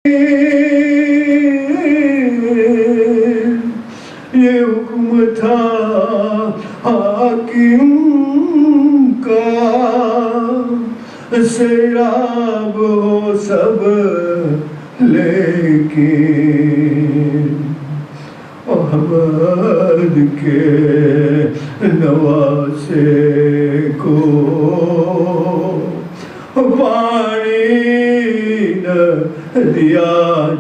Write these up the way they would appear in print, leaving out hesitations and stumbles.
یہ حکم تھا حاکم کا، سیراب ہو سب لیکن محمد کے نواسے کو پانی نہ دیا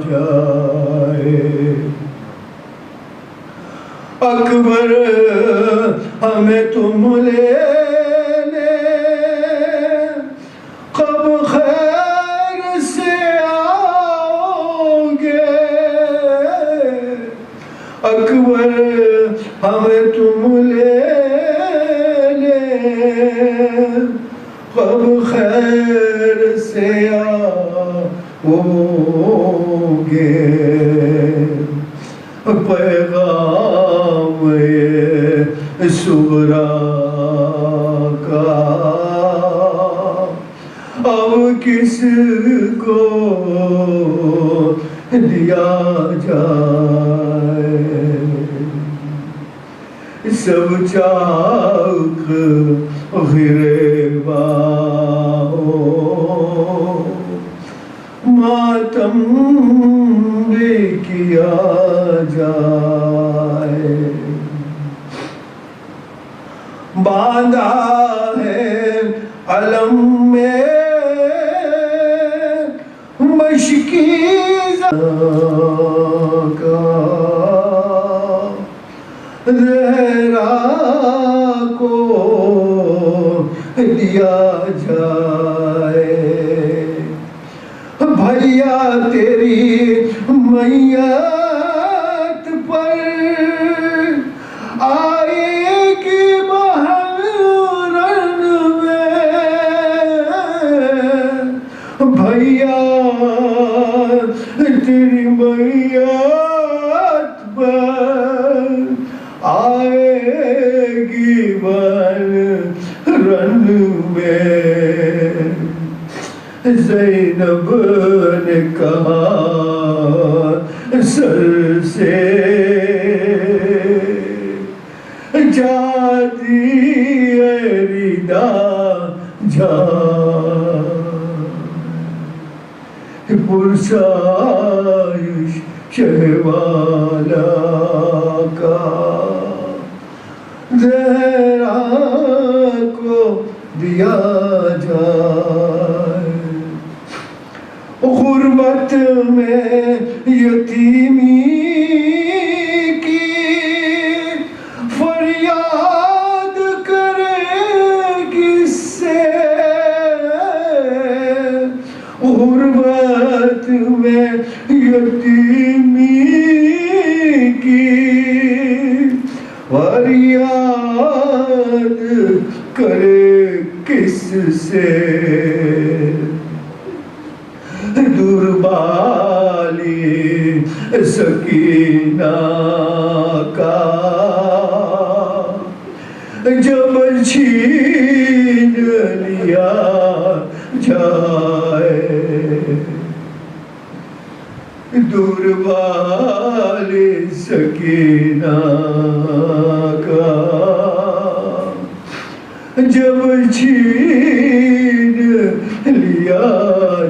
جائے۔ اکبر ہمیں تم لے لے، کب خیر سے آؤ گے؟ اکبر ہمیں تم لے لے، کب خیر سے آؤ گے؟ پیغام صغرا کا اب کس کو دیا جائے؟ سب چاک گریباں ماتم بھی کیا جائے۔ باندھا ہے علم میں مشکی کا، زہرا کو دیا جائے۔ بھیا تیری میت پر آئے گی محرم میں، بھیا تیری میت پر آئے گی محرم میں۔ زینب نے کہا سر سے جاتی ریدا جائے، پرسائش شہوالا کا، زہرا کو دیا جائے۔ غربت میں یتیمی کی فریاد کرے کس سے؟ غربت میں یتیمی کی فریاد کرے کس سے؟ دربالی سکینہ کا جب چھین لیا جائے، دربالی سکینہ کا جب چھین لیا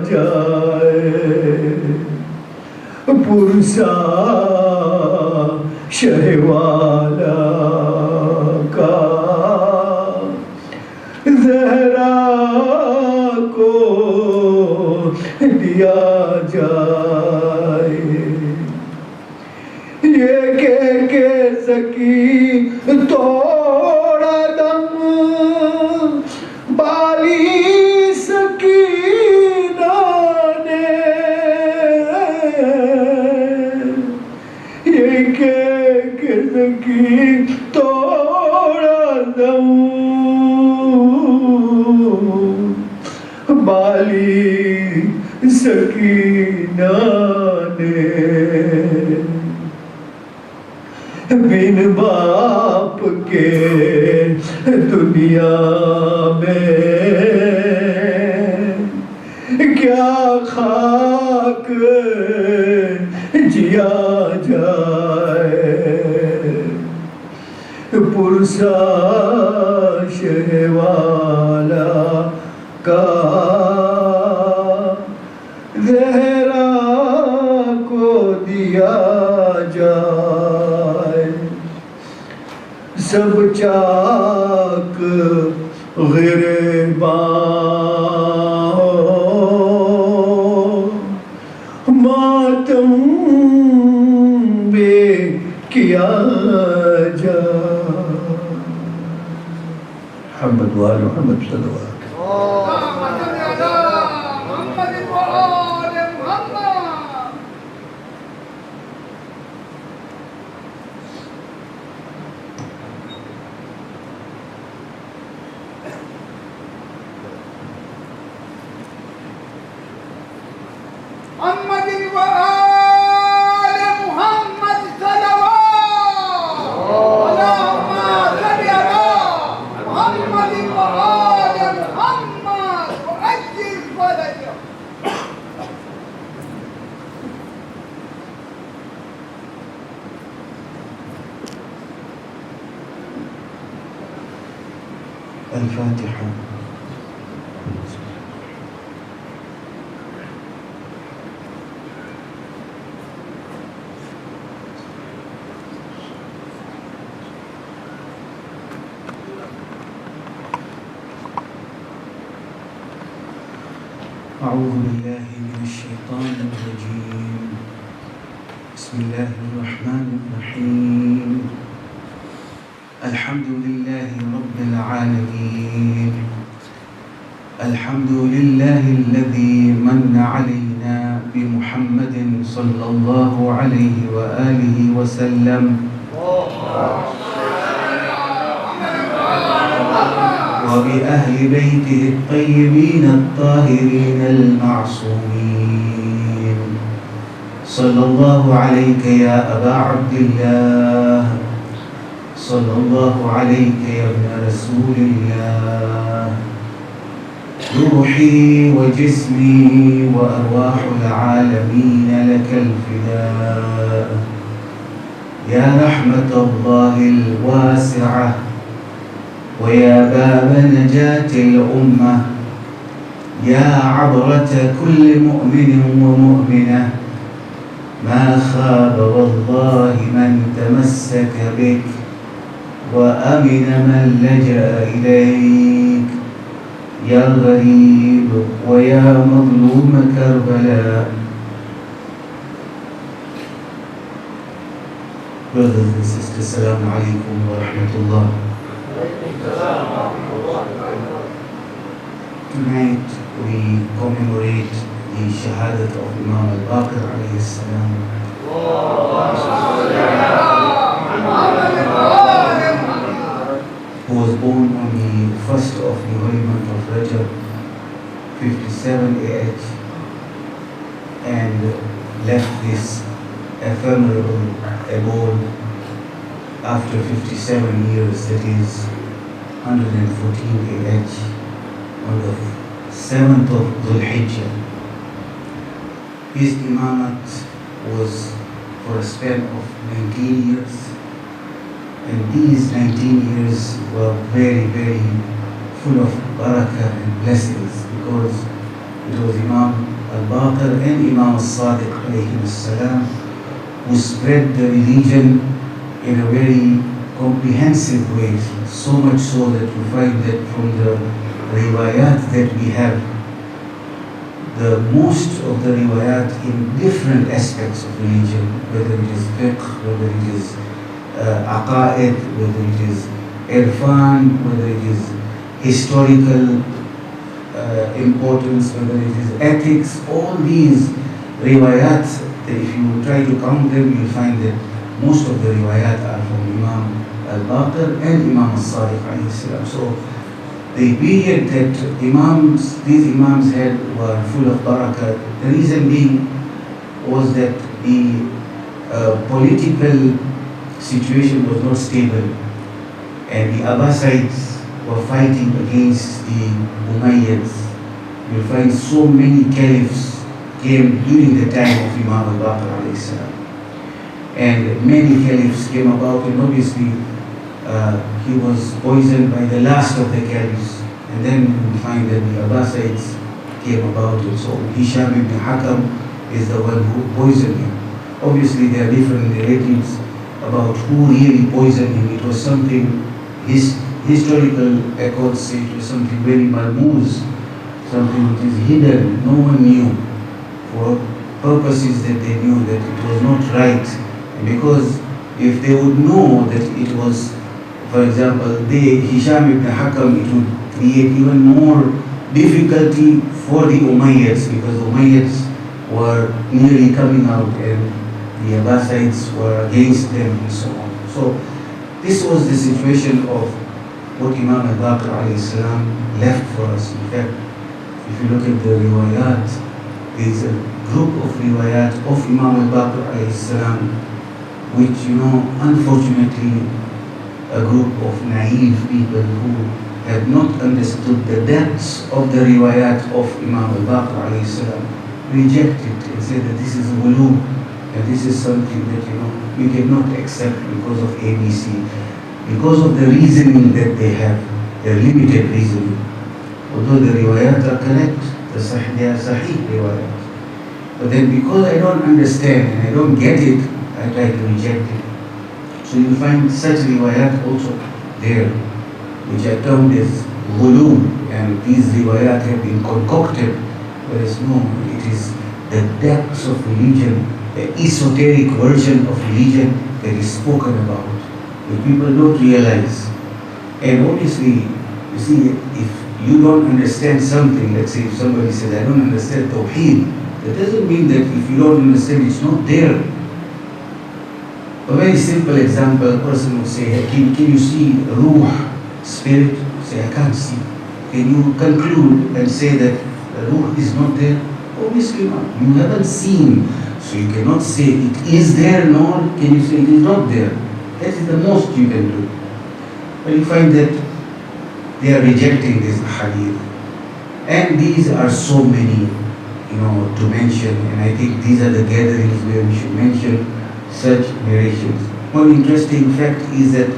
جائے، پرسا شہوالا کا، زہرا کو دیا جائے۔ یہ کہہ کے سکی توڑا دم بالی سکینہ نے، یہ کہہ کے سکی توڑا دم بالی سکینہ نے۔ بن باپ کے دنیا میں کیا خاک پاک جیا جائے پرسا شہ والا کا زہرا کو دیا جائے سب چاک غریباں ماتم بے کیا جائے محمد وآل محمد صلی اللہ علیہ وسلم الفاتحة. أعوذ بالله من الشيطان الرجيم. بسم الله الرحمن الرحيم. الحمد لله رب العالمين. الحمد لله الذي من علينا بمحمد صلى الله عليه وآله وسلم وبأهل بيته الطيبين الطاهرين المعصومين. صلى الله عليك يا أبا عبد الله. صلى الله عليك يا ابن رسول الله. روحي وجسمي وأرواح العالمين لك الفداء يا رحمة الله الواسعة ويا باب نجاة الأمة يا عبرة كل مؤمن ومؤمنة. ما خاب والله من تمسك بك وأمن من لجأ إليك يا غريب ويا مظلوم Karbala. Brothers and sisters, Assalamu alaikum wa rahmatullah. Tonight we commemorate the Shahadat of Imam Al Baqir alayhi salam. Who was born on the 1st of the holy month of Rajab, 57 AH, and left this ephemeral abode after 57 years, that is 114 AH, on the 7th of Zilhajj. His imamat was for a span of 19 years. And these 19 years were very, very full of barakah and blessings, because it was Imam Al Baqir and Imam Sadiq alayhi salam who spread the religion in a very comprehensive way. So much so that you find that from the riwayat that we have, the most of the riwayat in different aspects of religion, whether it is fiqh, whether it is aqaid, whether it is irfan, whether it is historical importance, whether it is ethics, all these riwayat, if you try to count them, you'll find that most of the riwayat are from Imam Al Baqir and Imam Sadiq alayhi salam. So the period that these imams had were full of barakah. The reason being was that the political situation was not stable, and the Abbasides were fighting against the Umayyads. You'll find so many caliphs came during the time of Imam Al Baqir alayhi salam. And many caliphs came about, and obviously he was poisoned by the last of the caliphs. And then we find that the Abbasids came about, and so Hisham ibn Hakam is the one who poisoned him. Obviously there are different narratives about who really poisoned him. It was something, his historical records say it was something very malmuz, something which is hidden, no one knew, for purposes that they knew that it was not right. And because if they would know that it was, for example, Hisham ibn Hakam, it would create even more difficulty for the Umayyads, because the Umayyads were nearly coming out and the Abbasids were against them and so on. So this was the situation of what Imam Al Baqir alayhi salam left for us. In fact, if you look at the riwayat, there is a group of riwayat of Imam Al Baqir alayhi salam, which, unfortunately, a group of naive people who have not understood the depths of the riwayat of Imam Al Baqir alayhi salam rejected and said that this is a ghulu, and this is something that we cannot accept because of ABC, because of the reasoning that they have, their limited reasoning. Although the riwayat are correct, they are sahih riwayat. But then because I don't understand and I don't get it, I try to reject it. So you find such riwayat also there, which are termed as ghulu, and these riwayat have been concocted, whereas no, it is the depths of religion, the esoteric version of religion that is spoken about, which people don't realize. And obviously, you see, if you don't understand something, let's say if somebody says, I don't understand Tawheed, that doesn't mean that if you don't understand, it's not there. A very simple example, a person would say, hey, can you see ruh, spirit? Say, I can't see. Can you conclude and say that the ruh is not there? Obviously not. You haven't seen, so you cannot say it is there, nor can you say it is not there. That is the most you can do. But you find that they are rejecting this hadith. And these are so many, to mention, and I think these are the gatherings where we should mention such narrations. One interesting fact is that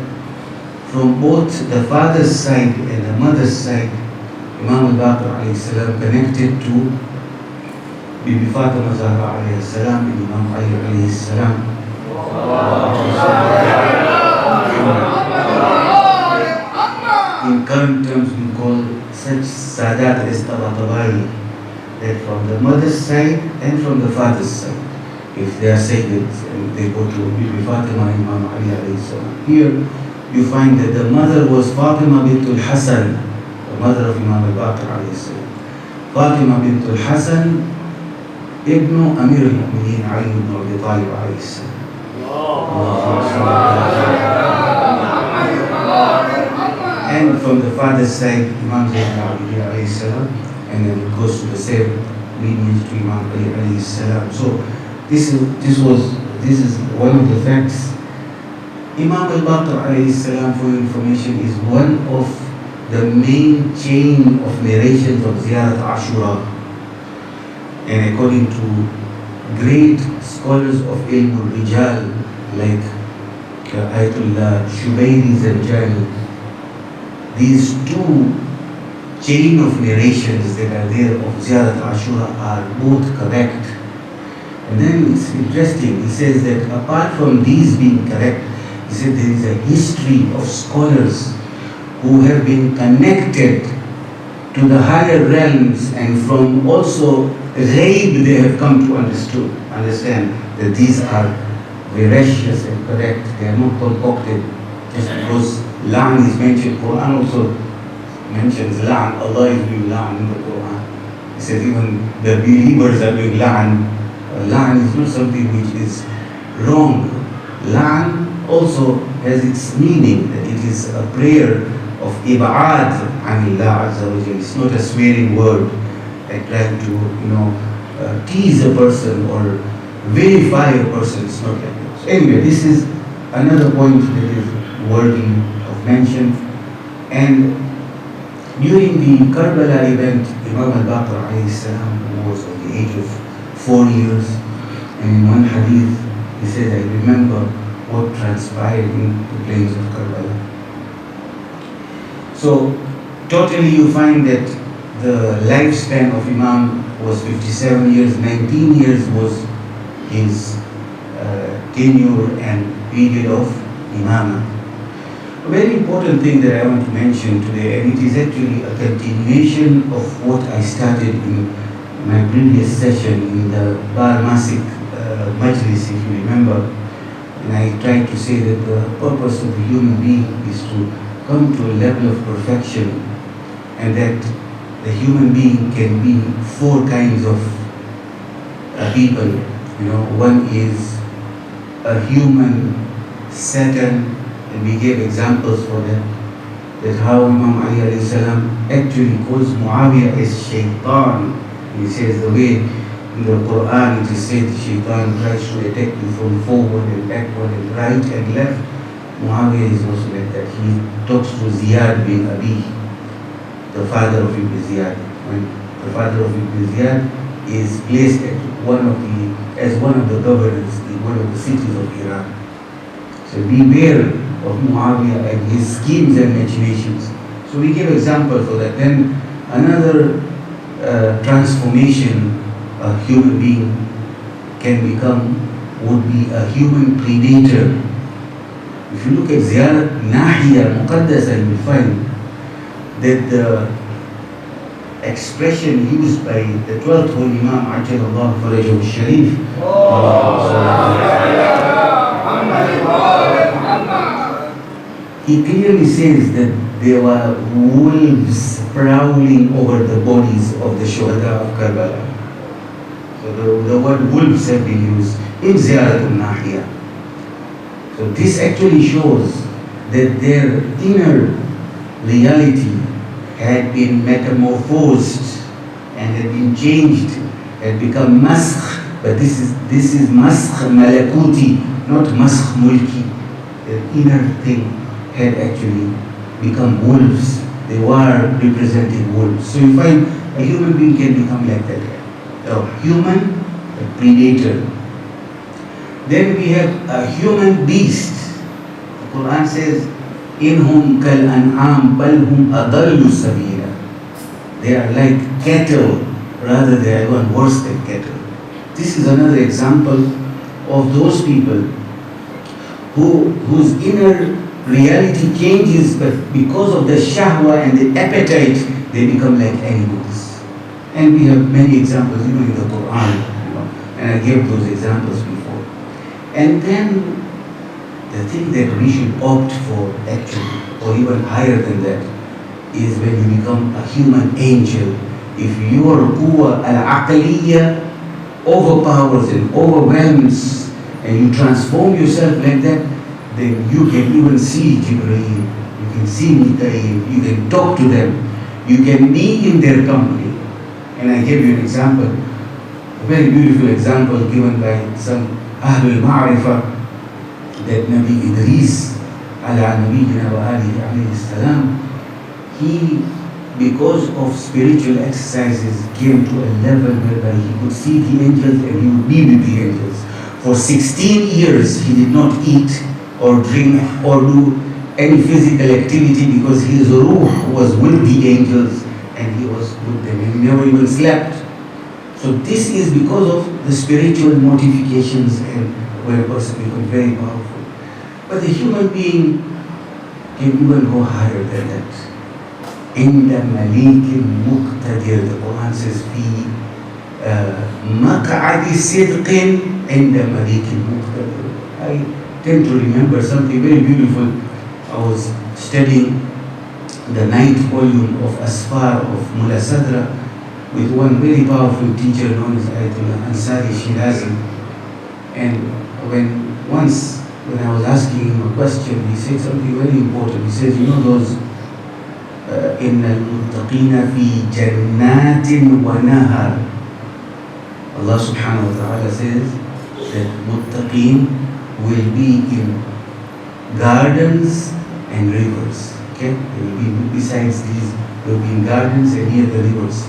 from both the father's side and the mother's side, Imam Al Baqir alayhi salam connected to Bibi Fatima Zahra alayhi salam and Imam Ali alayhi salam. In current terms, we call such Sadat as Tabatabai, that from the mother's side and from the father's side, if they are Sayyids and they go to Bibi Fatima and Imam Ali alayhi salam. Here you find that the mother was Fatima bint al-Hasan, the mother of Imam Al Baqir alayhi salam. Fatima bint al-Hasan ibn Amir al-Mu'mineen Ali ibn Abi Talib alayhi salam. And from the father's side, Imam Zainal Abidin alayhi salam, and then it goes to the same lineage to Imam Ali alayhi salam. So this is one of the facts. Imam Al Baqir alayhi salam, for your information, is one of the main chain of narrations of Ziyarat Ashura. And according to great scholars of Ilm al-Rijal like Ayatollah Shubayri Zanjani, these two chain of narrations that are there of Ziyarat Ashura are both correct. And then it's interesting, he says that apart from these being correct, he said there is a history of scholars who have been connected to the higher realms, and from also ghaib they have come to understand that these are veracious and correct. They are not concocted just because La'an is mentioned. Quran also mentions La'an. Allah is doing La'an in the Quran. He says even the believers are doing La'an. La'an is not something which is wrong. La'an also has its meaning, that it is a prayer of ib'ad anillah azza wa jalla. It's not a swearing word that trying to tease a person or vilify a person. It's not like that. So anyway, this is another point that is worthy of mention. And during the Karbala event, Imam Al Baqir alayhi salam, who was of the age of 4 years. And in one hadith, he said, I remember what transpired in the plains of Karbala. So, totally you find that the lifespan of Imam was 57 years, 19 years was his tenure and period of Imamah. A very important thing that I want to mention today, and it is actually a continuation of what I started in my previous session in the Masik Majlis, if you remember. And I tried to say that the purpose of the human being is to come to a level of perfection, and that the human being can be four kinds of people. You know, one is a human Satan, and we gave examples for that. That how Imam Ali alayhi salam actually calls Muawiyah as Shaitan. He says the way in the Quran it is said Shaitan tries to attack you from forward and backward and right and left. Muawiyah is also like that. He talks to Ziyarat bin Abi, the father of Ibn Ziyad. When the father of Ibn Ziyad is placed as one of the governors in one of the cities of Iran. So beware of Muawiyah and his schemes and machinations. So we give example for that. Then another transformation a human being can become would be a human predator. If you look at Ziyarat Nahiya Muqaddasa, you will find that the expression used by the 12th Holy Imam Ajalallahu Farajahu Sharif, he clearly says that there were wolves prowling over the bodies of the Shuhada of Karbala. So the word wolves have been used in Ziyarat al-Nahiya. So this actually shows that their inner reality had been metamorphosed and had been changed, had become maskh, but this is maskh malakuti, not maskh mulki. The inner thing had actually become wolves. They were representing wolves. So you find a human being can become like that. A human, a predator. Then we have a human beast. The Quran says, "Inhum kal an'am bal hum adallu sabila." They are like cattle, rather they are even worse than cattle. This is another example of those people whose inner reality changes, but because of the shahwa and the appetite, they become like animals. And we have many examples even in the Quran, and I gave those examples before. And then the thing that we should opt for actually, or even higher than that, is when you become a human angel. If your quwwa al-aqliya overpowers and overwhelms, and you transform yourself like that, then you can even see Jibreel, you can see Mikael, you can talk to them, you can be in their company. And I gave you an example, a very beautiful example given by some Ahlul Ma'rifah, that Nabi Idris, ala Nabiyyina wa alihi alayhi salam, he, because of spiritual exercises, came to a level whereby he could see the angels and he would be with the angels. For 16 years he did not eat or drink or do any physical activity because his ruh was with the angels and he was with them. He never even slept. So this is because of the spiritual mortifications and where a person becomes very powerful. But the human being can even go higher than that. Inda malikin muqtadir, the Quran says, fi maq'adi sidqin inda malikin muqtadir. I tend to remember something very beautiful. I was studying the 9th volume of Asfar of Mullah Sadra with one very powerful teacher known as Ayatollah Ansari Shirazi. And when I was asking him a question, he said something very important. He says, you know those إِنَّ الْمُتَّقِينَ فِي جَنَّاتٍ وَنَهَرٍ. Allah subhanahu wa ta'ala says that muttaqeen will be in gardens and rivers. Okay? They will be, besides these, they will be in gardens and near the rivers.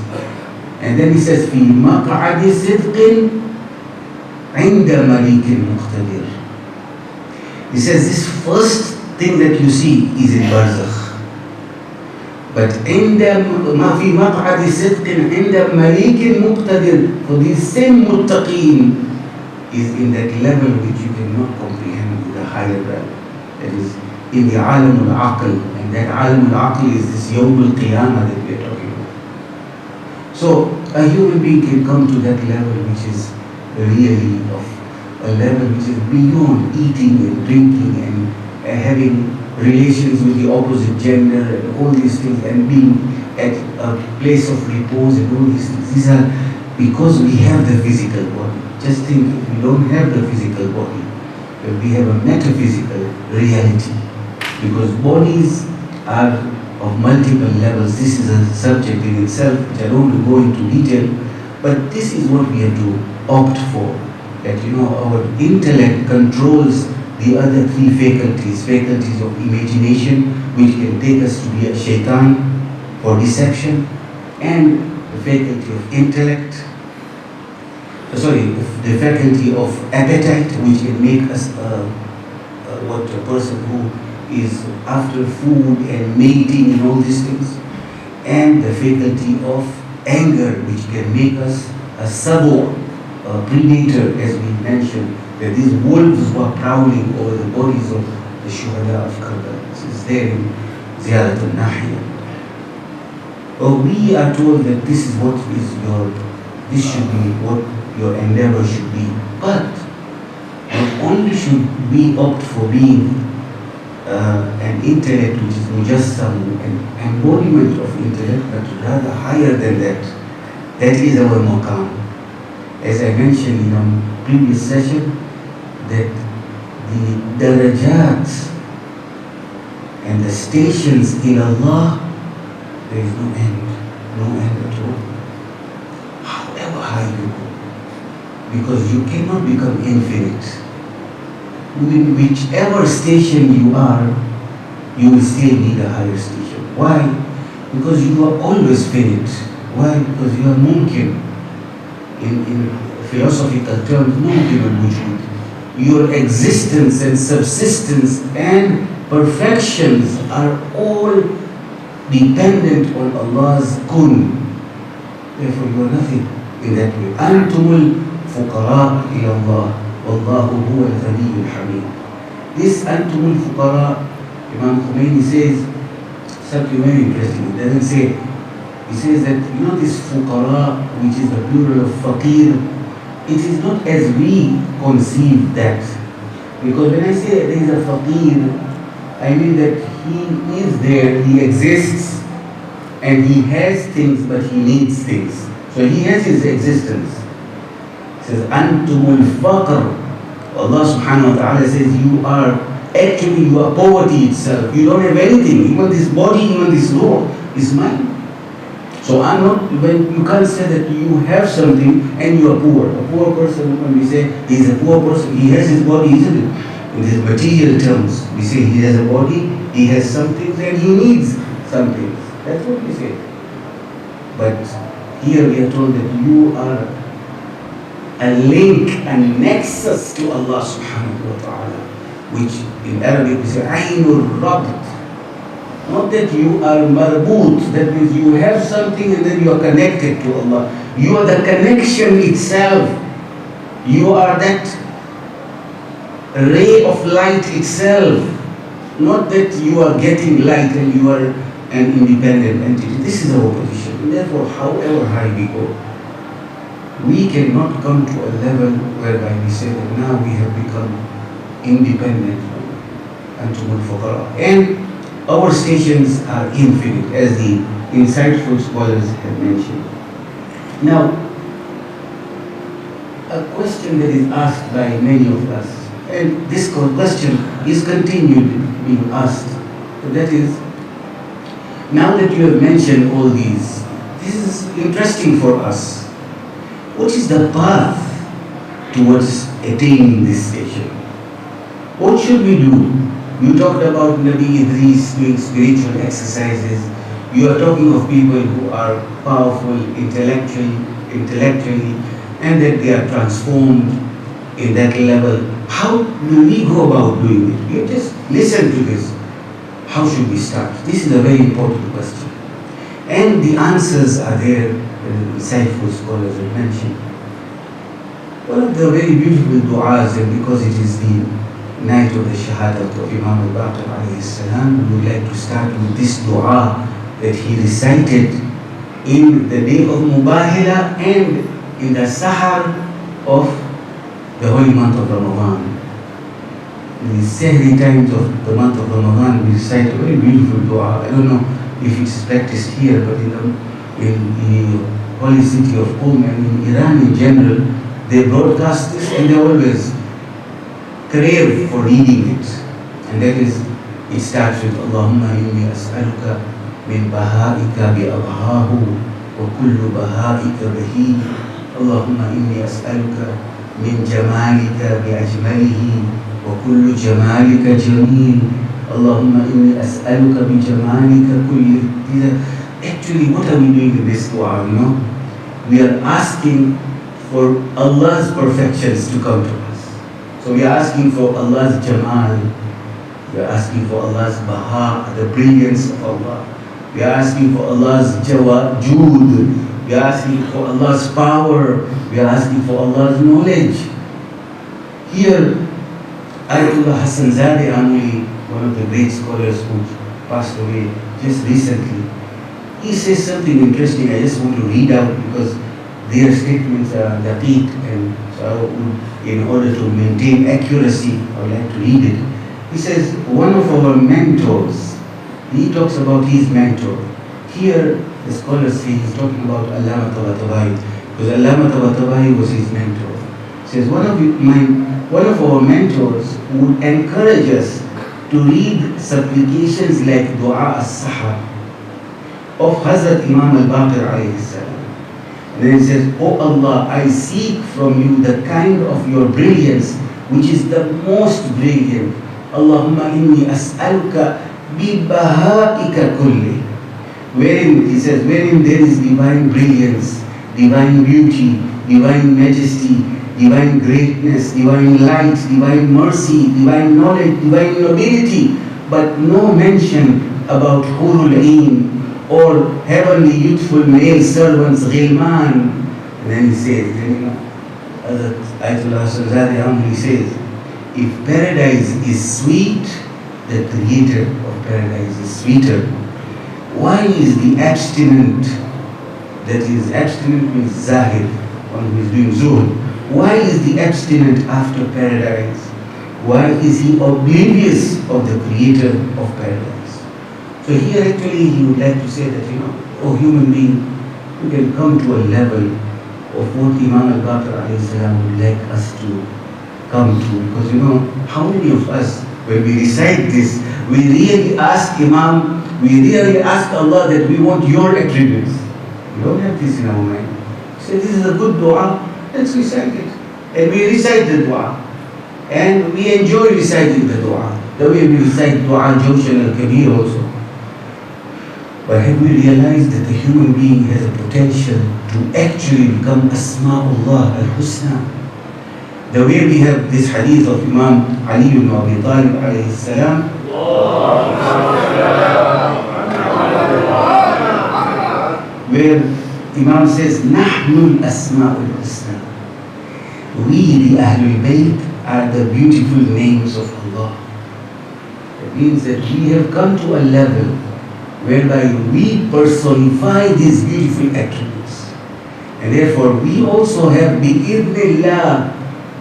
And then he says, في مقعد صدق عند مليك مقتدر. He says this first thing that you see is in barzakh. But ما في مقعد صدق عند مليك مقتدر, for these same muttaqeen is in that level which you cannot comprehend with a higher level. That is in the alam al-aql, and that alam al-aql is this yawm al-qiyamah that we are talking about. So a human being can come to that level which is really of a level which is beyond eating and drinking and having relations with the opposite gender and all these things, and being at a place of repose and all these things. These are because we have the physical body. Just think, if we don't have the physical body, but we have a metaphysical reality. Because bodies are of multiple levels. This is a subject in itself which I don't want to go into detail, but this is what we have to opt for. That our intellect controls the other three faculties of imagination, which can take us to be a shaitan for deception, and the faculty of intellect, the faculty of appetite, which can make us a person who is after food and mating and all these things, and the faculty of anger, which can make us a sabo, a predator, as we mentioned, that these wolves were prowling over the bodies of the Shahadat of Khalfan. This is there in Ziyarat al-Nahiya. But we are told that this is what this should be what your endeavor should be. But not only should we opt for being an intellect which is mujassam, an embodiment of intellect, but rather higher than that. That is our maqam. As I mentioned in a previous session, that the darajat and the stations in Allah, there is no end at all. However high you go, because you cannot become infinite. In whichever station you are, you will still need a higher station. Why? Because you are always finite. Why? Because you are mumkin. In philosophical terms, mumkin al-wujud. Your existence and subsistence and perfections are all dependent on Allah's kun. Therefore, you are nothing in that way. Antumul fuqara ila Allah. Wallahu huwa al-ghani al-hamid. This Antumul fuqara, Imam Khomeini says something very interesting. He doesn't say, he says that this fuqara, which is the plural of faqir, it is not as we conceive that. Because when I say there is a faqir, I mean that he is there, he exists, and he has things, but he needs things. So he has his existence. It says, Antumul faqr. Allah subhanahu wa ta'ala says, you are poverty itself. You don't have anything. Even this body, even this law is mine. So when you can't say that you have something and you are poor. A poor person, when we say he is a poor person, he has his body, isn't it? In these material terms, we say he has a body, he has some things, and he needs some things. That's what we say. But here we are told that you are a link, a nexus to Allah subhanahu wa ta'ala, which in Arabic we say Aynul Rabt. Not that you are marboot, that means you have something and then you are connected to Allah. You are the connection itself. You are that ray of light itself. Not that you are getting light and you are an independent entity. This is our position. And therefore, however high we go, we cannot come to a level whereby we say that now we have become independent Antumul fuqara. And our stations are infinite, as the insightful scholars have mentioned. Now, a question that is asked by many of us, and this question is continued being asked, that is, now that you have mentioned all these, this is interesting for us. What is the path towards attaining this station? What should we do? You talked about Nabi Idris doing spiritual exercises. You are talking of people who are powerful intellectually, and that they are transformed in that level. How will we go about doing it? You just listen to this. How should we start? This is a very important question. And the answers are there, insightful scholars have mentioned. One of the very beautiful du'as, and because it is the night of the Shahadat of Imam Al Baqir alayhi salam, we would like to start with this du'a that he recited in the day of Mubahila and in the Sahar of the holy month of Ramadan. In the Sahri times of the month of Ramadan, we recite a very beautiful dua. I don't know if it's practiced here, but in the holy city of Qom and in Iran in general, they broadcast this and they always crave for reading it. And that is, it starts with Allahumma inni as'aluka min baha'ika bi adhahu wa kullu baha'ika bahī. Allahumma inni as'aluka min jamalika bi ajmalihi wa kullu jamalika jameel. Allahumma inni as'aluka bi jamalika kulli. Actually, what are we doing in this dua, you know? We are asking for Allah's perfections to come to us. So we are asking for Allah's jamal. We are asking for Allah's baha, the brilliance of Allah. We are asking for Allah's jood. We are asking for Allah's power. We are asking for Allah's knowledge. Here, Ayatollah Hassan Zadeh Amuli, one of the great scholars who passed away just recently, he says something interesting. I just want to read out because their statements are daqiq, and so in order to maintain accuracy, I would like to read it. He says, one of our mentors, he talks about his mentor. Here, the scholars say he's talking about Allama Tabatabai, because Allama Tabatabai was his mentor. He says, one of our mentors would encourage us to read supplications like Dua as-Sahar of Hazrat Imam Al Baqir alayhi salam. And then he says, Oh Allah, I seek from you the kind of your brilliance which is the most brilliant. Allahumma inni as'aluka bi baha'ika kulli. Wherein, he says, wherein there is divine brilliance, divine beauty, divine majesty, divine greatness, divine light, divine mercy, divine knowledge, divine nobility, but no mention about Hurul Ain or heavenly youthful male servants, Ghilman. And then he says, Ayatollah Hassan Zadeh Amuli says, if paradise is sweet, the creator of paradise is sweeter. Why is the abstinent, that is abstinent means zahir, one who is doing zuhd, why is the abstinent after paradise? Why is he oblivious of the creator of paradise? So here actually he would like to say that, you know, oh human being, you can come to a level of what Imam Al Baqir alayhi salam would like us to come to. Because you know, how many of us, when we recite this, we really ask Imam, we really ask Allah that we want your attributes. We don't have this in our mind. So this is a good dua, let's recite it. And we recite the dua. And we enjoy reciting the dua. The way we recite dua Jawshan al-Kabir also. But have we realized that the human being has a potential to actually become Asma'ullah al-Husna? The way we have this hadith of Imam Ali ibn Abi Talib alayhi salam, where Imam says, Nahnu al-Asma'ul Husna. We, the Ahlul Bayt, are the beautiful names of Allah. It means that we have come to a level whereby we personify these beautiful attributes. And therefore we also have bi'idhnillah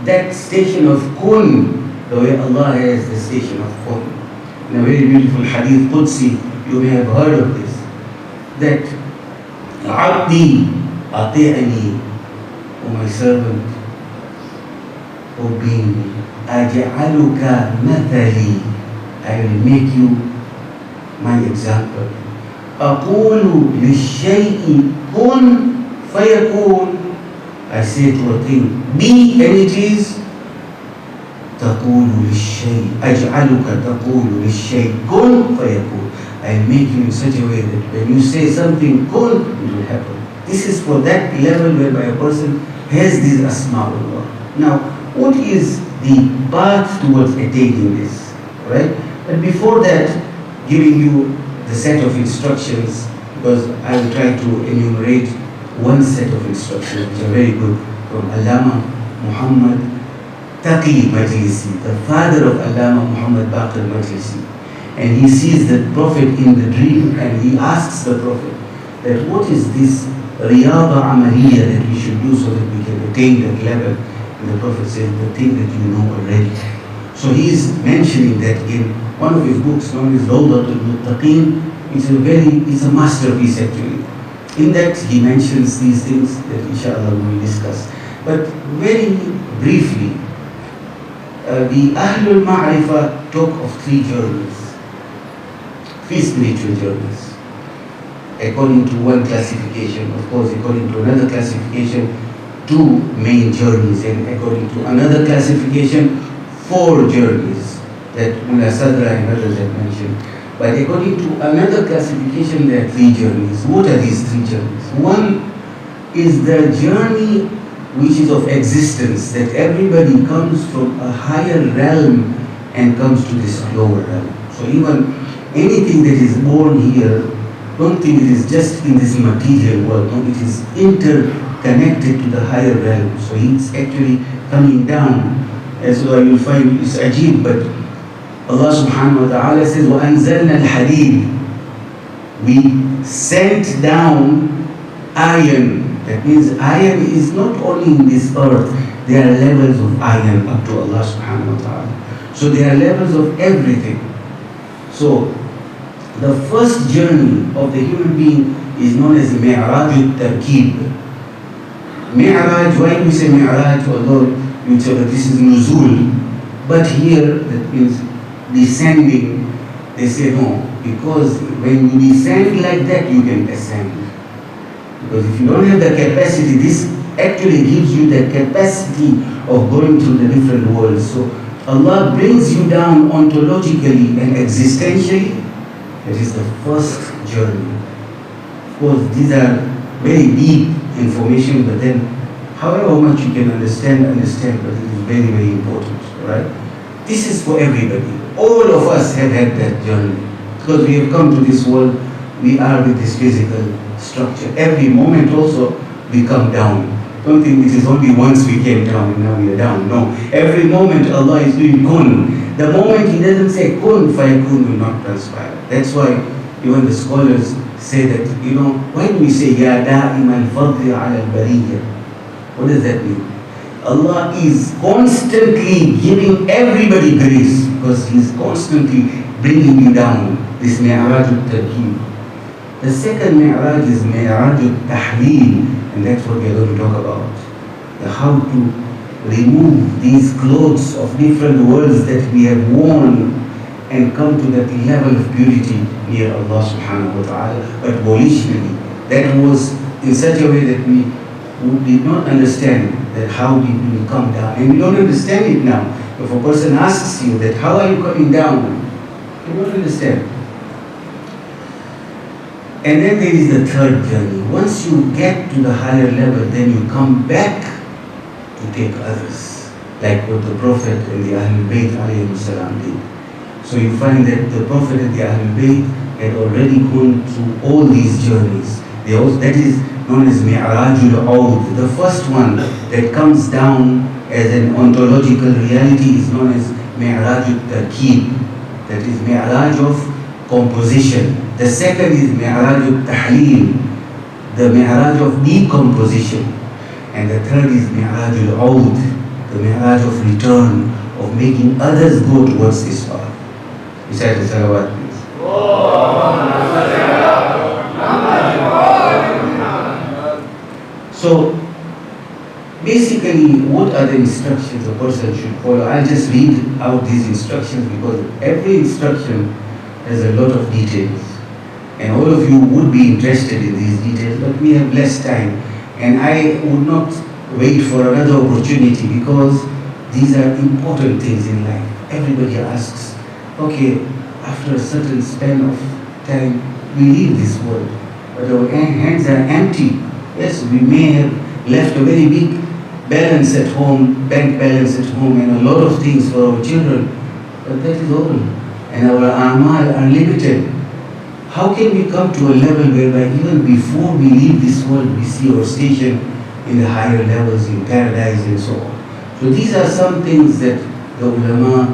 that station of kun, the way Allah has the station of kun. In a very beautiful hadith Qudsi, you may have heard of this, that Abdi ati'ani, O my servant, obey me, aj'aluka mathali, I will make you my example. Aqulu lishay'i kun fayakun. I say to a thing, be, and it is. Taqulu lishay'i, aj'aluka taqulu lishay'i kun fayakun. I'll make you in such a way that when you say something, kun, it will happen. This is for that level whereby a person has this asma'ullah. Now, what is the path towards attaining this? Right? But before that, giving you the set of instructions, because I will try to enumerate one set of instructions which are very good from Allama Muhammad Taqi Majlisi, the father of Allama Mohamed Al Baqir Majlisi. And he sees the Prophet in the dream and he asks the Prophet that what is this riyada amaliya that we should do so that we can attain that level. And the Prophet says, the thing that you know already. So he is mentioning that in one of his books known as Rawdatul Muttaqeen. It's a masterpiece actually. In that he mentions these things that inshallah we will discuss. But very briefly, the Ahlul Ma'rifah talk of three journeys, three spiritual journeys, according to one classification. Of course, according to another classification, two main journeys, and according to another classification, four journeys that Mullah Sadra and others have mentioned. But according to another classification, there are three journeys. What are these three journeys? One is the journey which is of existence, that everybody comes from a higher realm and comes to this lower realm. So even anything that is born here, don't think it is just in this material world. No, it is interconnected to the higher realm. So it's actually coming down. As well, you'll find it's ajib, but Allah subhanahu wa ta'ala says, وَأَنزَلْنَا الْحَدِيدِ. We sent down iron. That means iron is not only in this earth, there are levels of iron up to Allah subhanahu wa ta'ala. So there are levels of everything. So the first journey of the human being is known as Mi'raj al-Tarkib. Mi'raj, why do we say Mi'raj? Although you say that this is Nuzul, but here that means descending. They say no, because when you descend like that, you can ascend. Because if you don't have the capacity, this actually gives you the capacity of going through the different worlds. So Allah brings you down ontologically and existentially. That is the first journey. Of course, these are very deep information, but then however much you can understand, but it is very, very important, right? This is for everybody. All of us have had that journey. Because we have come to this world, we are with this physical structure. Every moment also we come down. Don't think it is only once we came down and now we are down. No. Every moment Allah is doing kun. The moment He doesn't say kun, fayakun will not transpire. That's why even the scholars say that, why do we say Ya da'im al-fadli ala al-bariyya? What does that mean? Allah is constantly giving everybody grace because He is constantly bringing you down. This Mi'raj al-Tarkib. The second Mi'raj is Mi'raj al-Tahleel, and that's what we are going to talk about. How to remove these clothes of different worlds that we have worn and come to that level of purity near Allah subhanahu wa ta'ala, but volitionally. That was in such a way that we did not understand that how did we come down. And we don't understand it now. If a person asks you that how are you coming down, you don't understand. And then there is the third journey. Once you get to the higher level, then you come back to take others, like what the Prophet and the Ahlul Bayt alayhi salam did. So you find that the Prophet and the Ahlul Bayt had already gone through all these journeys. That is known as Mi'rajul Awd. The first one that comes down as an ontological reality is known as Mi'rajul Tarkib. That is Mi'raj of composition. The second is Mi'raj al-Tahleel, the Mi'raj of decomposition. And the third is Mi'raj al-Awd, the Mi'raj of return, of making others go towards this path. Recite the salawat, please. So, basically, what are the instructions a person should follow? I'll just read out these instructions because every instruction has a lot of details. And all of you would be interested in these details, but we have less time. And I would not wait for another opportunity because these are important things in life. Everybody asks, okay, after a certain span of time we leave this world, but our hands are empty. Yes, we may have left a very big balance at home, bank balance at home, and a lot of things for our children, but that is all. And our amal are limited. How can we come to a level whereby even before we leave this world, we see our station in the higher levels, in paradise and so on? So these are some things that the ulama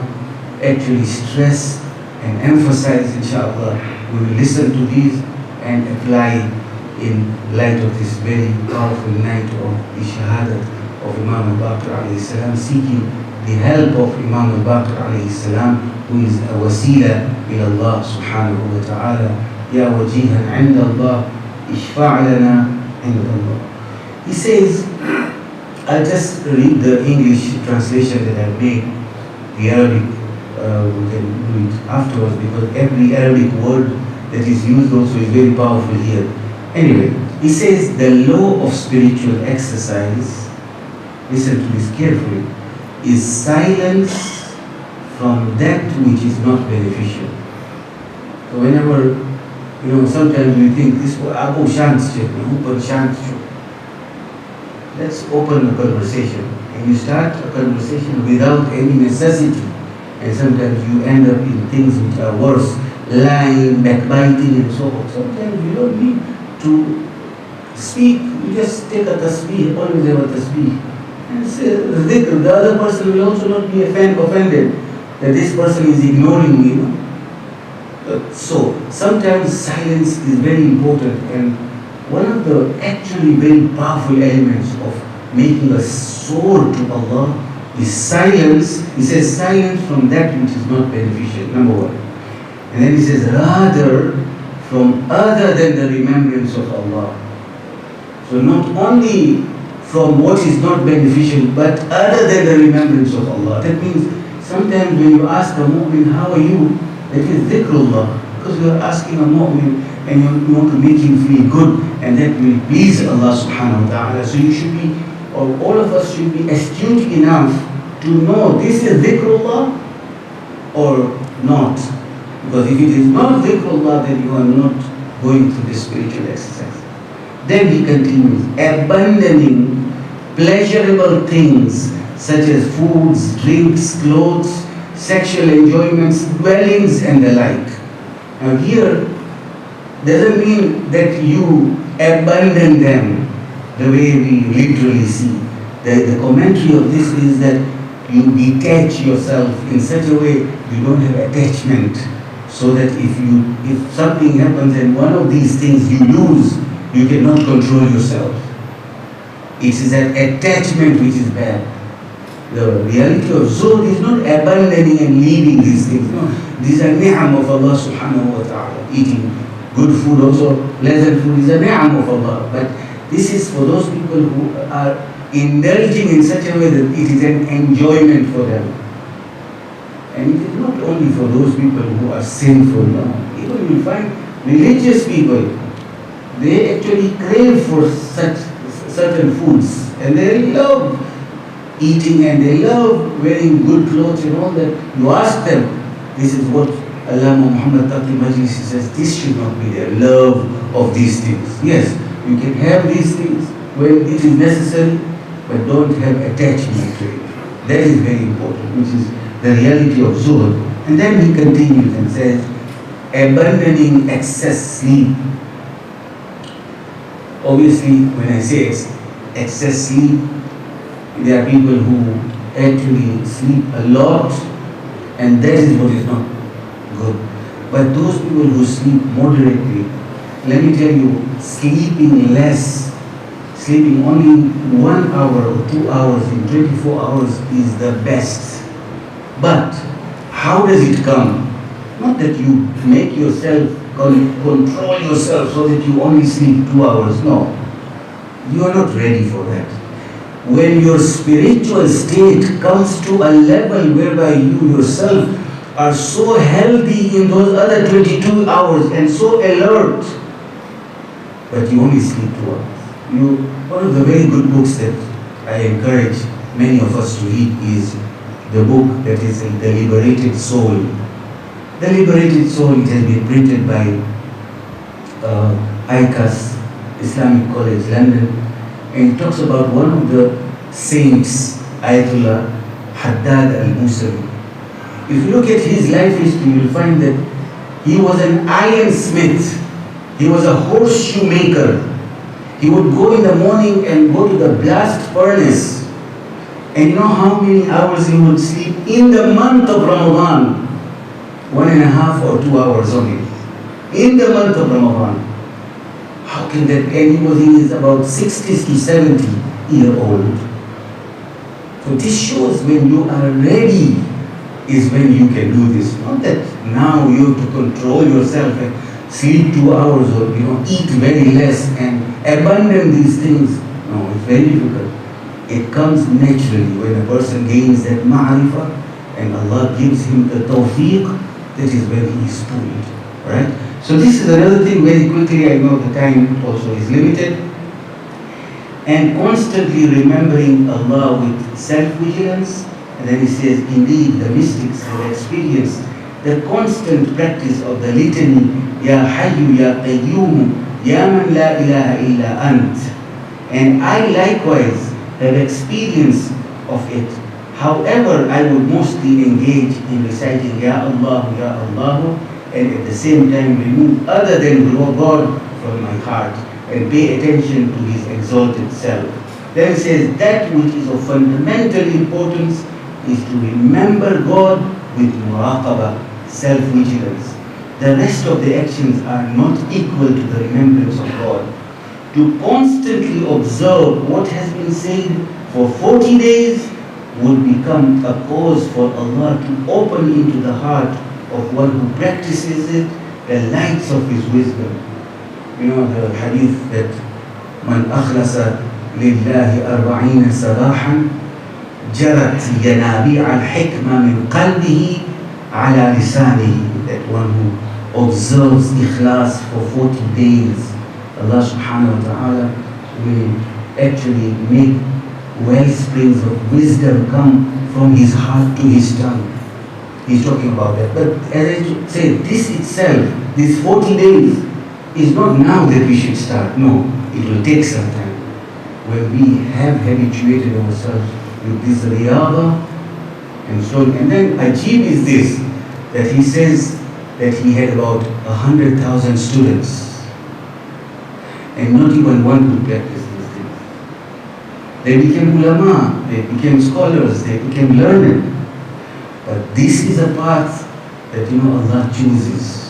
actually stress and emphasize, inshallah. We will listen to these and apply in light of this very powerful night of the Shahadat of Imam Al Baqir alayhi salam, seeking the help of Imam Al Baqir alayhi salam, who is a wasila ila Allah subhanahu wa ta'ala. Ya wajihan 'inda Allah, ishfa' lana 'inda Allah. He says, I'll just read the English translation that I've made, the Arabic. We can do it afterwards because every Arabic word that is used also is very powerful here. Anyway, he says the law of spiritual exercise, listen to this carefully, is silence from that which is not beneficial. So whenever, sometimes we think this, let's open a conversation, and you start a conversation without any necessity, and sometimes you end up in things which are worse, lying, backbiting, and so on. Sometimes you don't need to speak, you just take a tasbih, always have a tasbih, and say dhikr. The other person will also not be offended that this person is ignoring me. So sometimes silence is very important, and one of the actually very powerful elements of making us soar to Allah is silence. He says silence from that which is not beneficial, number one. And then he says rather from other than the remembrance of Allah. So not only from what is not beneficial, but other than the remembrance of Allah. That means sometimes when you ask a mu'min, how are you? That is dhikrullah. Because you are asking a mu'min and you want to make him feel good, and that will please Allah subhanahu wa ta'ala. So you should be, or all of us should be astute enough to know this is dhikrullah or not. Because if it is not dhikrullah, then you are not going through the spiritual exercise. Then he continues, abandoning pleasurable things such as foods, drinks, clothes, sexual enjoyments, dwellings, and the like. Now here, doesn't mean that you abandon them the way we literally see. The commentary of this is that you detach yourself in such a way you don't have attachment, so that if something happens and one of these things you lose, you cannot control yourself. It is that attachment which is bad. The reality of zuhd is not abandoning and leaving these things. No, these are ni'am of Allah subhanahu wa ta'ala. Eating good food also, pleasant food is a ni'am of Allah. But this is for those people who are indulging in such a way that it is an enjoyment for them. And it is not only for those people who are sinful. No. Even you find religious people, they actually crave for such certain foods, and they love eating and they love wearing good clothes and all that. You ask them, this is what Allama Muhammad Majlis says, this should not be their love of these things. Yes, you can have these things when it is necessary, but don't have attachment to it. That is very important, which is the reality of zuhd. And then he continues and says, abandoning excess sleep. Obviously, when I say excess sleep, there are people who actually sleep a lot, and that is what is not good. But those people who sleep moderately, let me tell you, sleeping less, sleeping only 1 hour or 2 hours in 24 hours is the best. But how does it come? Not that you make yourself control yourself so that you only sleep 2 hours. No, you are not ready for that. When your spiritual state comes to a level whereby you yourself are so healthy in those other 22 hours and so alert, but you only sleep 2 hours. One of the very good books that I encourage many of us to read is the book that is The Liberated Soul. The Liberated Soul, it has been printed by ICAS, Islamic College, London, and he talks about one of the saints, Ayatollah Haddad al-Musawi. If you look at his life history, you'll find that he was an ironsmith. He was a horseshoe maker. He would go in the morning and go to the blast furnace. And you know how many hours he would sleep in the month of Ramadan? 1.5 or 2 hours only. In the month of Ramadan. How can that? And he is about 60 to 70-year-old. So this shows when you are ready is when you can do this. Not that now you have to control yourself and sleep 2 hours or eat very less and abandon these things. No, it's very difficult. It comes naturally when a person gains that ma'rifah and Allah gives him the tawfiq. That is when he is pulled. Right? So this is another thing very quickly. I know the time also is limited. And constantly remembering Allah with self-vigilance. And then he says, indeed, the mystics have experienced the constant practice of the litany, Ya Hayyu Ya Qayyum, Ya Man La ilaha illa Ant. And I likewise have experience of it. However, I would mostly engage in reciting Ya Allah, Ya Allah, and at the same time remove other than God from my heart and pay attention to His exalted self. Then it says, that which is of fundamental importance is to remember God with muraqabah, self-vigilance. The rest of the actions are not equal to the remembrance of God. To constantly observe what has been said for 40 days would become a cause for Allah to open into the heart of one who practices it the lights of His wisdom. You know the hadith that Man akhlasa lillahi arba'ina sabahan jarat yanabi' al-hikma min qalbihi ala lisanihi. That one who observes ikhlas for 40 days, Allah subhanahu wa ta'ala will actually make well springs of wisdom come from his heart to his tongue. He's talking about that. But as I said, this itself, these 40 days, is not now that we should start. No, it will take some time. When we have habituated ourselves with this riyada and slowly. And then Ajib is this, that he says that he had about 100,000 students. And not even one could practice these things. They became ulama, they became scholars, they became learned. But this is a path that Allah chooses.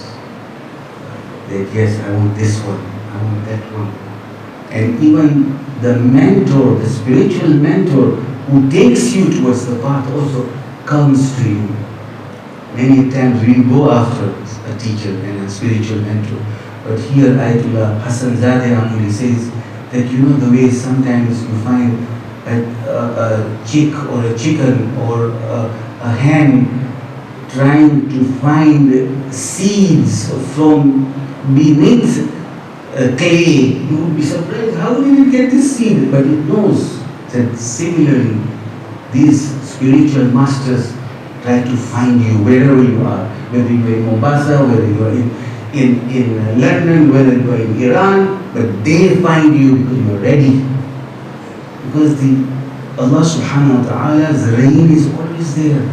That yes, I want this one, I want that one. And even the mentor, the spiritual mentor who takes you towards the path also comes to you. Many times we go after a teacher and a spiritual mentor. But here Ayatollah Hassan Zadeh Amuli says that the way sometimes you find a chick or a chicken or a hen trying to find seeds from beneath clay. You would be surprised, how did it get this seed? But it knows that similarly, these spiritual masters try to find you wherever you are, whether you are in Mombasa, whether you are in London, whether you are in Iran, but they find you because you are ready. Because Allah subhanahu wa ta'ala's rain is always there.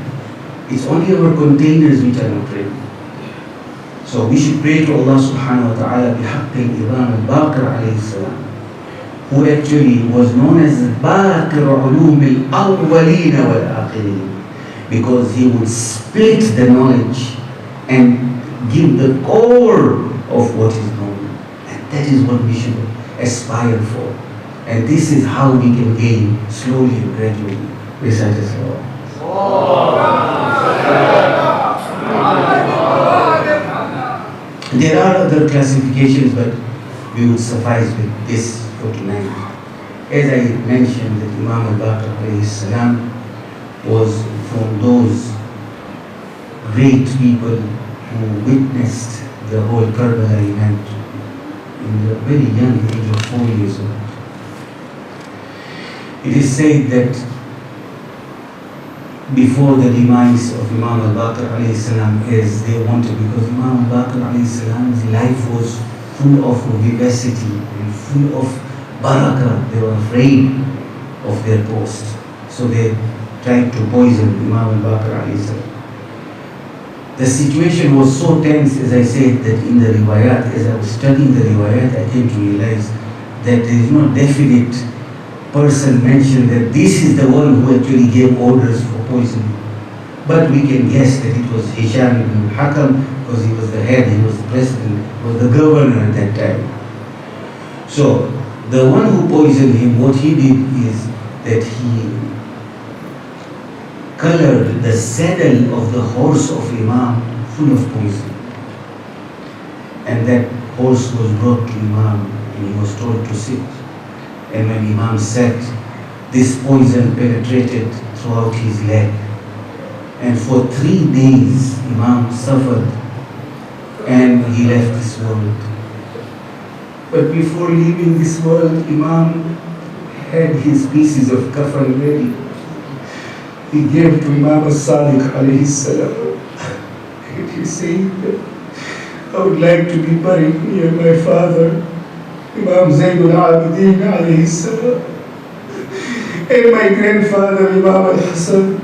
It's only our containers which are not ready. So we should pray to Allah subhanahu wa ta'ala بحق Imam Al Baqir alayhi salam, who actually was known as Baqir ulum al-awwalin wal-akhirin, because he would split the knowledge and give the core of what is known. And that is what we should aspire for. And this is how we can gain slowly and gradually. Recite as well. There are other classifications, but we would suffice with this for tonight. As I mentioned, that Imam Al Baqir alayhi salam was from those great people who witnessed the whole Karbala event in the very young age of 4 years old. It is said that before the demise of Imam Al Baqir alayhi salam, as they wanted, because Imam Al Baqir alayhi salam's life was full of vivacity and full of barakah. They were afraid of their post. So they tried to poison Imam Al Baqir alayhi salam. The situation was so tense, as I said, that in the riwayat, as I was studying the riwayat, I came to realize that there is no definite person mentioned that this is the one who actually gave orders for poisoning. But we can guess that it was Hisham ibn Hakam, because he was the head, he was the president, he was the governor at that time. So, the one who poisoned him, what he did is that he colored the saddle of the horse of Imam full of poison. And that horse was brought to Imam and he was told to sit. And when Imam sat, this poison penetrated throughout his leg. And for 3 days, Imam suffered and he left this world. But before leaving this world, Imam had his pieces of Khalfan ready. He gave to Imam As-Sadiq alayhi salam. And he said, I would like to be buried near my father, Imam Zainul Abidin alayhi salam, and my grandfather, Imam Al-Hasan.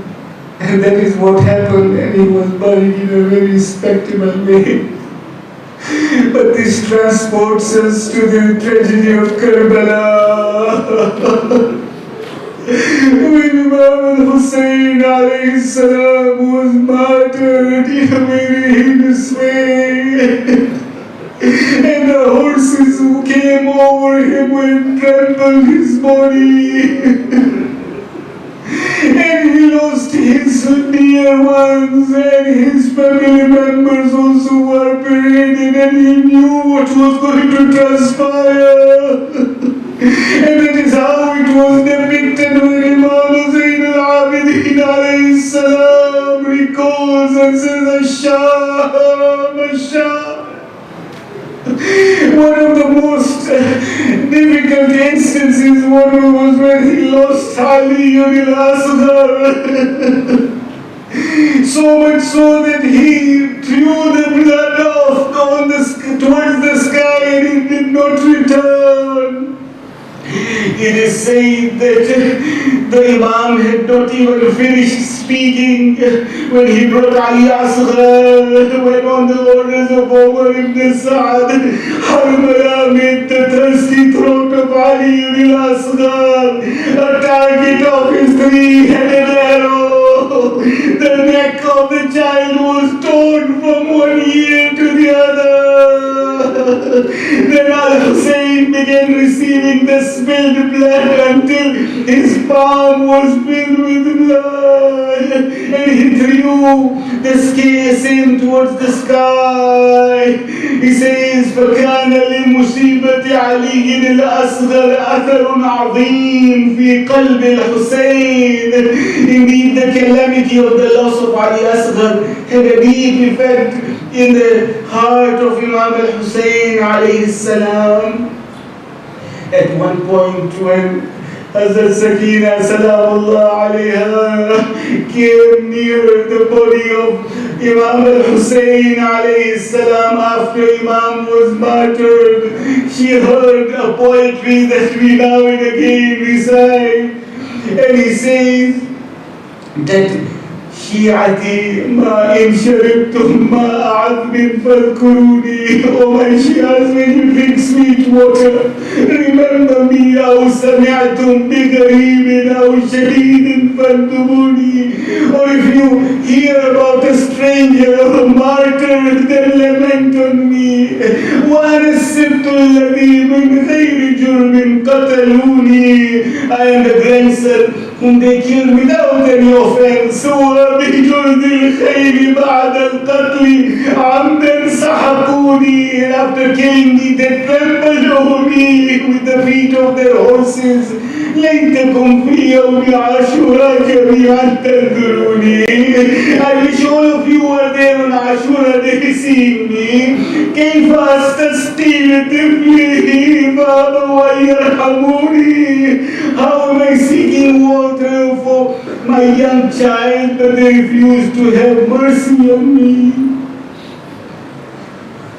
And that is what happened, and he was buried in a very respectable way. But this transports us to the tragedy of Karbala. When Imam Al-Hussein alayhi salam was martyred in a very heinous way. And the horses who came over him and trampled his body. And he lost his dear ones, and his family members also were paraded, and he knew what was going to transpire. And that is how it was depicted when Imam Zainul Abidin alayhi salam recalls and says, Asham, Asham. One of the most difficult instances was when he lost Ali al-Asghar. So much so that he threw the blood off towards the sky and he did not return. It is said that the Imam had not even finished speaking when he brought Ali Asghar, when on the orders of Umar ibn Sa'ad, Harmala made the thirsty throat of Ali ibn Asghar a target of his 3-headed arrow. The neck of the child was torn from one ear to the other. Then Al-Hussein began receiving the spilled blood until his palm was filled with blood, and he threw the skin towards the sky. He says, فَكَانَ لِلْمُصِيبَةِ عَلِيٍّ الْأَصْغَرِ أَثَرٌ عَظِيمٌ فِي قَلْبِ الْحُسَيْنِ. Indeed, the calamity of the loss of Ali Asghar had a deep effect in the heart of Imam Al-Hussein alayhi salam. At one point when Hazrat Sakina Salamullah alayha came near the body of Imam Al-Hussein alayhi salam after Imam was martyred, she heard a poetry that we now and again recite. And he says that Shi'ati ma in sharibtum ma admin fadhkuruni. Oh my Shi'as, when you drink sweet water, remember me. Aw sami'tum bi ghareebin aw shadidin fandubuni. Or if you hear about a stranger or a martyr, then lament on me. Wa ana as-sibtu alladhi min ghayri jurmin qataluni. I am the grandson whom they killed without any offense. وبجرد الخيل بعد القتل عمدا سحقوني. And after killing me, they trampled over me with the feet of their horses. ليتكم في يوم عاشوراء جميعا تنظروني. I wish all of you were there on Ashura Day seeing me. كيف أستسقي طفلي فأبوا أن يرحموني. How am I seeking water for my young child, but they refuse to have mercy on me?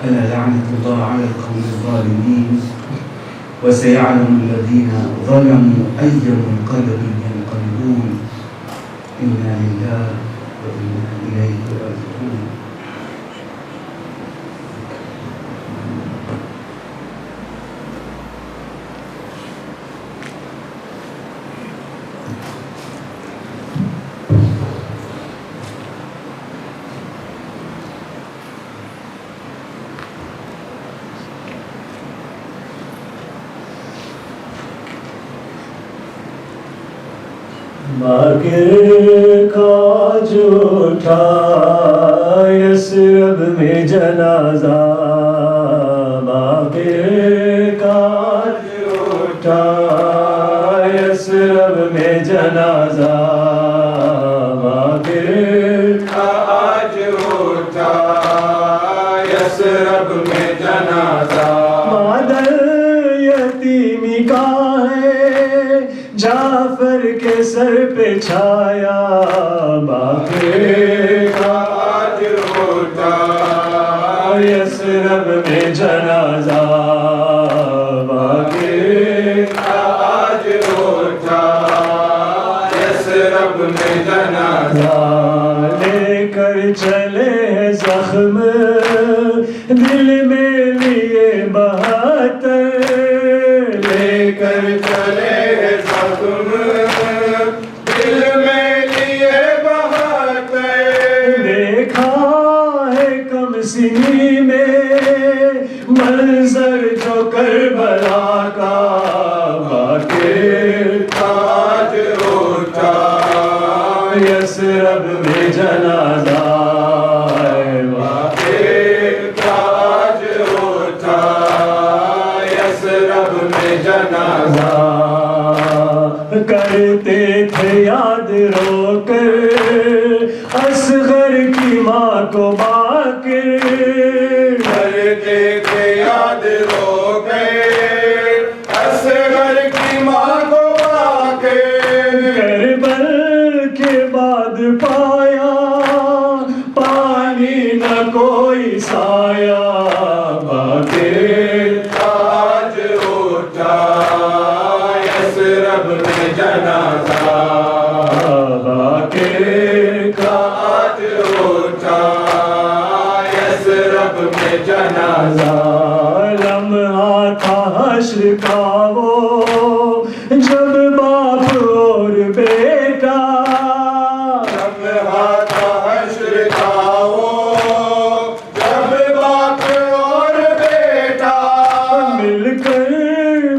ألا لعنة الله على القوم الظالمين وسيعلم الذين ظلموا أي منقلب ينقلبون إنا لله وإنا إليه راجعون. باقر کا جھوٹا یثرب میں جنازہ، باقر کا جھوٹا یثرب میں جنازہ، باقر کا جھوٹا یثرب میں جنازہ، مادر یتیمی کا ہے جعفر کے سر پہ چھایا، باقر کا جھوٹا یثرب میں جنازہ، باقر کا جھوٹا یثرب میں جنازہ، لے کر چلے ہیں زخم دل میں لیے 72، لے کر چلے ہیں زخم دل میں لیے 72، دیکھا ہے کم سنی میں منظر جو کربلا کا، باقر کا جھوٹا یثرب میں جنازہ، باقر کا جھوٹا یثرب میں جنازہ، کرتے تھے یاد رو کر اصغر کی ماں کو باقر، کرتے تھے یاد رو کر اصغر کی ماں کو باقر، کربل کے بعد پایا پانی نہ کوئی سایہ، باقر کا جھوٹا یثرب میں جنازہ، باقر کا جھوٹا یثرب میں جنازہ، لمحہ تھا حشر کا وہ جب باپ اور بیٹا، لمحہ تھا حشر کا وہ جب باپ اور بیٹا مل کر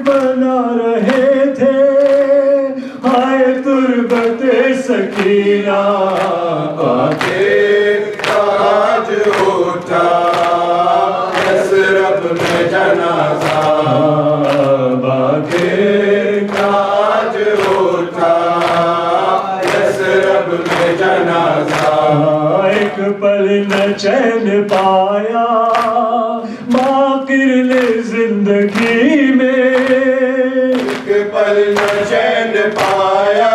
بنا رہے تھے ہائے تربت سکینہ، باقر کا جھوٹا یثرب میں جنازہ، باقر کا جھوٹا یثرب میں جنازہ، ایک پل نہ چین پایا باقر نے زندگی میں، ایک پل نہ چین پایا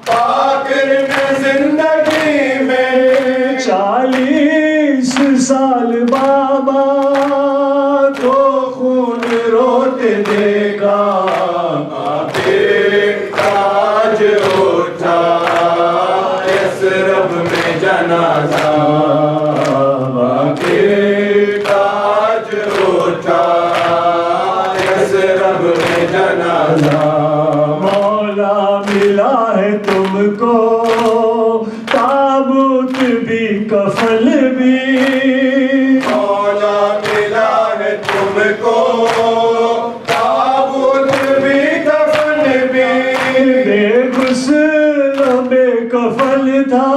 باقر نے زندگی میں، 40 سال بابا کو خون روتے دیکھا، باقر کا جھوٹا یثرب میں جنازہ، باقر کا جھوٹا یثرب میں جنازہ، مولا ملا ہے تم کو تابوت بھی کفن بھی، مولا ملا ہے تم کو تابوت بھی کفن بھی، بے غسل بے کفن تھا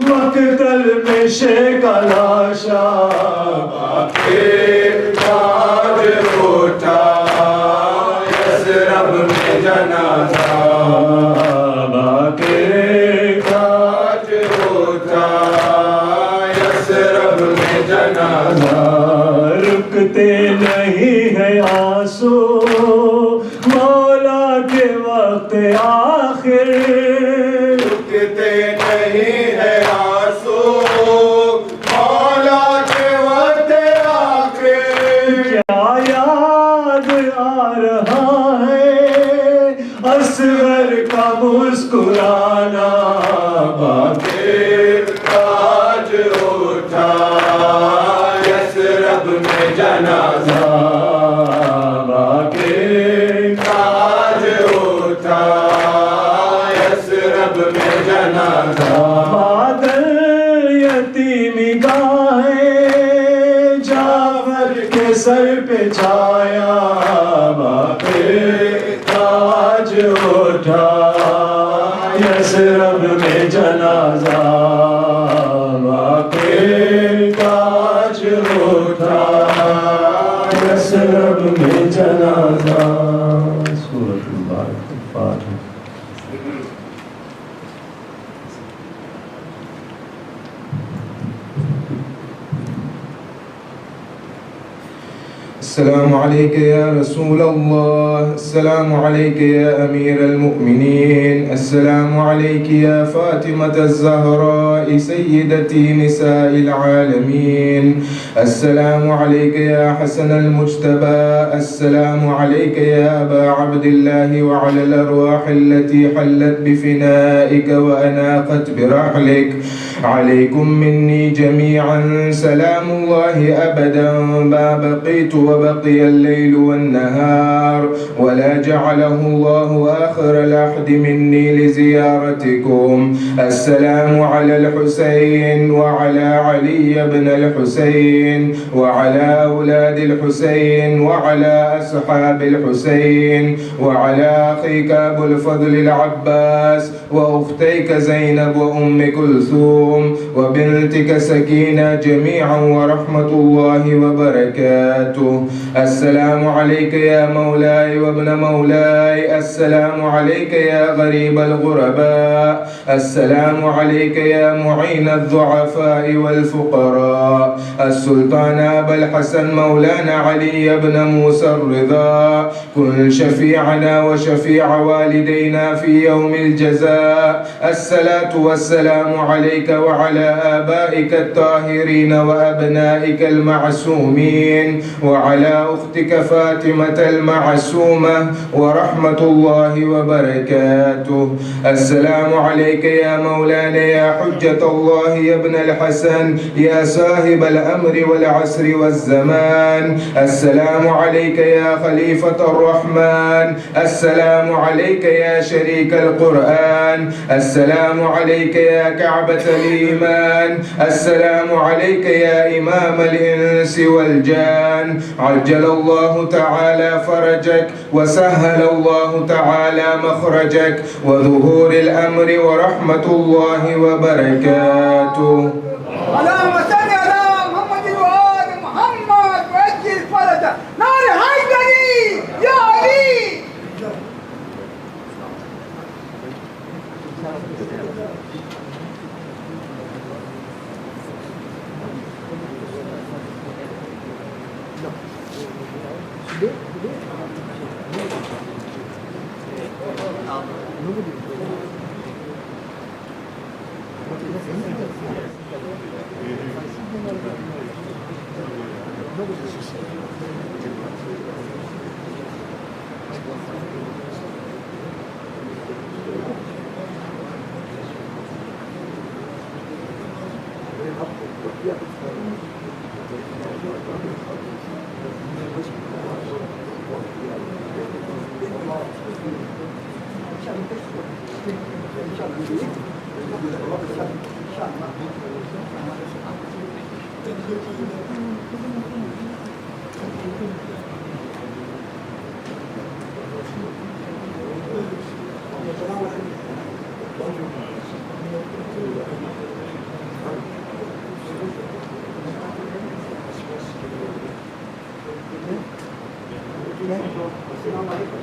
مقتل میں شیخ لاشا، باقر کا جھوٹا یثرب میں جنازہ، باقر کا جھوٹا یثرب میں جنازہ، رکتے نہیں ہیں آنسو مولا کے وقت آخر، رکتے نہیں ہیں آنسو مولا کے وقت ताज उठा यसरब में जनाजा बाक़िर ताज उठा यसरब में जनाजा बादल यतीमी गाए जाफर के सर पे छाया बाक़िर ताज उठा यसरब में जनाजा बाक़िर ताज उठा यसरब में जनाजा सूरत फातिहा। السلام عليك يا رسول الله، السلام عليك يا أمير المؤمنين، السلام عليك يا فاطمة الزهراء سيدتي نساء العالمين، السلام عليك يا حسن المجتبى، السلام عليك يا أبا عبد الله وعلى الأرواح التي حلت بفنائك وأناقت برحلك، عليكم مني جميعا سلام الله أبدا ما بقيت وبقي الليل والنهار، ولا جعله الله آخر العهد مني لزيارتكم. السلام على الحسين وعلى علي بن الحسين وعلى أولاد الحسين وعلى أصحاب الحسين وعلى أخيك أبو الفضل العباس وأختيك زينب وأم كلثوم وبنتك سكينة جميعا ورحمة الله وبركاته. السلام عليك يا مولاي وابن مولاي، السلام عليك يا غريب الغرباء، السلام عليك يا معين الضعفاء والفقراء، السلطان أبا الحسن مولانا علي بن موسى الرضا، كن شفيعنا وشفيع والدينا في يوم الجزاء. الصلاة والسلام عليك وعلى آبائك الطاهرين وأبنائك المعصومين وعلى أختك فاطمة المعصومة ورحمة الله وبركاته. السلام عليك يا مولانا يا حجة الله يا ابن الحسن يا صاحب الأمر والعصر والزمان، السلام عليك يا خليفة الرحمن، السلام عليك يا شريك القرآن، السلام عليك يا كعبة الإيمان، السلام عليك يا إمام الإنس والجان، عجل الله تعالى فرجك وسهل الله تعالى مخرجك وظهور الأمر ورحمة الله وبركاته. اللهم صل على محمد وآل محمد وأجل فرجه نار حيدري يا علي. Assalamu alaikum.